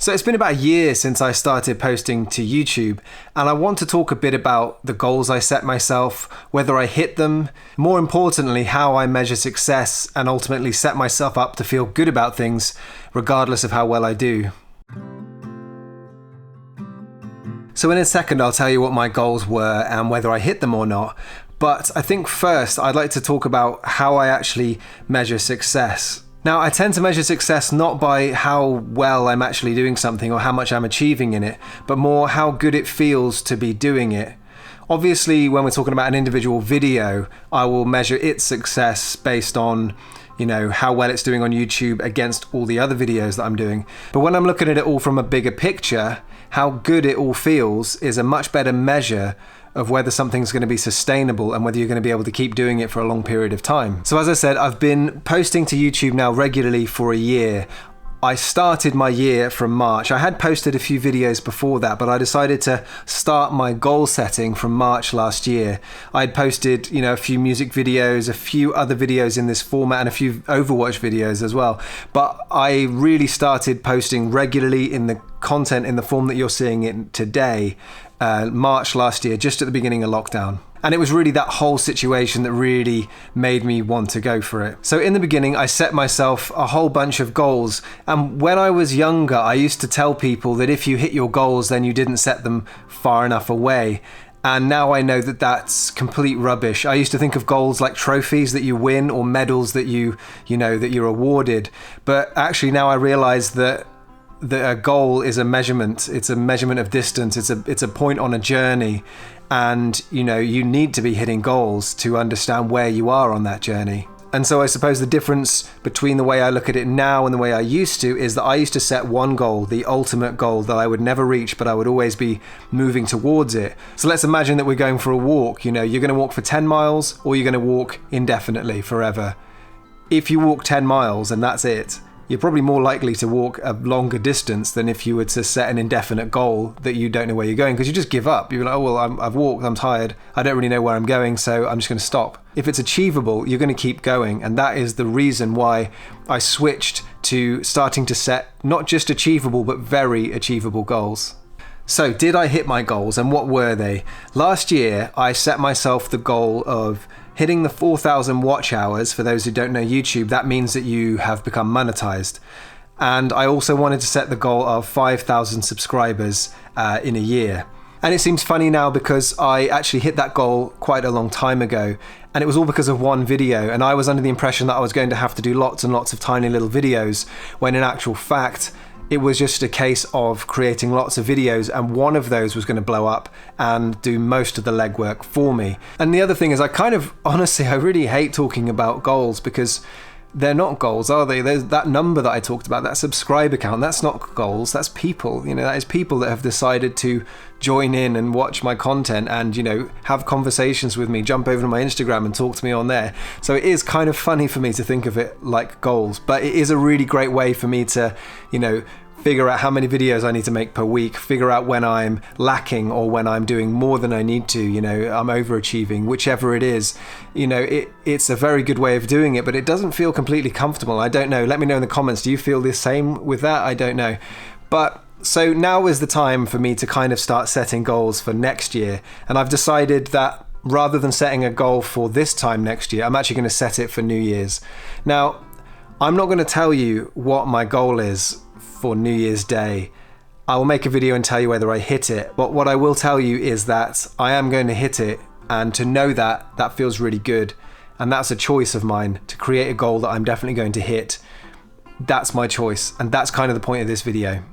So it's been about a year since I started posting to YouTube, and I want to talk a bit about the goals I set myself, whether I hit them, more importantly, how I measure success and ultimately set myself up to feel good about things, regardless of how well I do. So in a second, I'll tell you what my goals were and whether I hit them or not. But I think first, I'd like to talk about how I actually measure success. Now, I tend to measure success not by how well I'm actually doing something or how much I'm achieving in it, but more how good it feels to be doing it. Obviously, when we're talking about an individual video, I will measure its success based on, how well it's doing on YouTube against all the other videos that I'm doing. But when I'm looking at it all from a bigger picture, how good it all feels is a much better measure of whether something's going to be sustainable and whether you're going to be able to keep doing it for a long period of time. So as I said, I've been posting to YouTube now regularly for a year. I started my year from March. I had posted a few videos before that, but I decided to start my goal setting from March last year. I'd posted, a few music videos, a few other videos in this format, and a few Overwatch videos as well. But I really started posting regularly in the content in the form that you're seeing it today, March last year, just at the beginning of lockdown. And it was really that whole situation that really made me want to go for it. So in the beginning, I set myself a whole bunch of goals. And when I was younger, I used to tell people that if you hit your goals, then you didn't set them far enough away. And now I know that that's complete rubbish. I used to think of goals like trophies that you win or medals that that you're awarded. But actually now I realize that a goal is a measurement. It's a measurement of distance. It's a point on a journey. And you need to be hitting goals to understand where you are on that journey. And so I suppose the difference between the way I look at it now and the way I used to is that I used to set one goal, the ultimate goal that I would never reach, but I would always be moving towards it. So let's imagine that we're going for a walk. You're going to walk for 10 miles or you're going to walk indefinitely forever. If you walk 10 miles and that's it, you're probably more likely to walk a longer distance than if you were to set an indefinite goal that you don't know where you're going, because you just give up. You're like, oh, well, I've walked, I'm tired, I don't really know where I'm going, so I'm just going to stop. If it's achievable, you're going to keep going. And that is the reason why I switched to starting to set not just achievable, but very achievable goals. So did I hit my goals, and what were they? Last year, I set myself the goal of hitting the 4,000 watch hours. For those who don't know YouTube, that means that you have become monetized. And I also wanted to set the goal of 5,000 subscribers in a year. And it seems funny now because I actually hit that goal quite a long time ago. And it was all because of one video. And I was under the impression that I was going to have to do lots and lots of tiny little videos, when in actual fact, it was just a case of creating lots of videos, and one of those was going to blow up and do most of the legwork for me. And the other thing is, I really hate talking about goals, because they're not goals, are they? There's that number that I talked about, that subscriber count, that's not goals, that's people. That is people that have decided to join in and watch my content and, have conversations with me, jump over to my Instagram and talk to me on there. So it is kind of funny for me to think of it like goals, but it is a really great way for me to, figure out how many videos I need to make per week, figure out when I'm lacking or when I'm doing more than I need to, I'm overachieving, whichever it is. It's a very good way of doing it, but it doesn't feel completely comfortable. I don't know. Let me know in the comments. Do you feel the same with that? I don't know. But so now is the time for me to kind of start setting goals for next year. And I've decided that rather than setting a goal for this time next year, I'm actually going to set it for New Year's. Now, I'm not going to tell you what my goal is for New Year's Day. I will make a video and tell you whether I hit it, but what I will tell you is that I am going to hit it, and to know that feels really good, and that's a choice of mine, to create a goal that I'm definitely going to hit. That's my choice, and that's kind of the point of this video.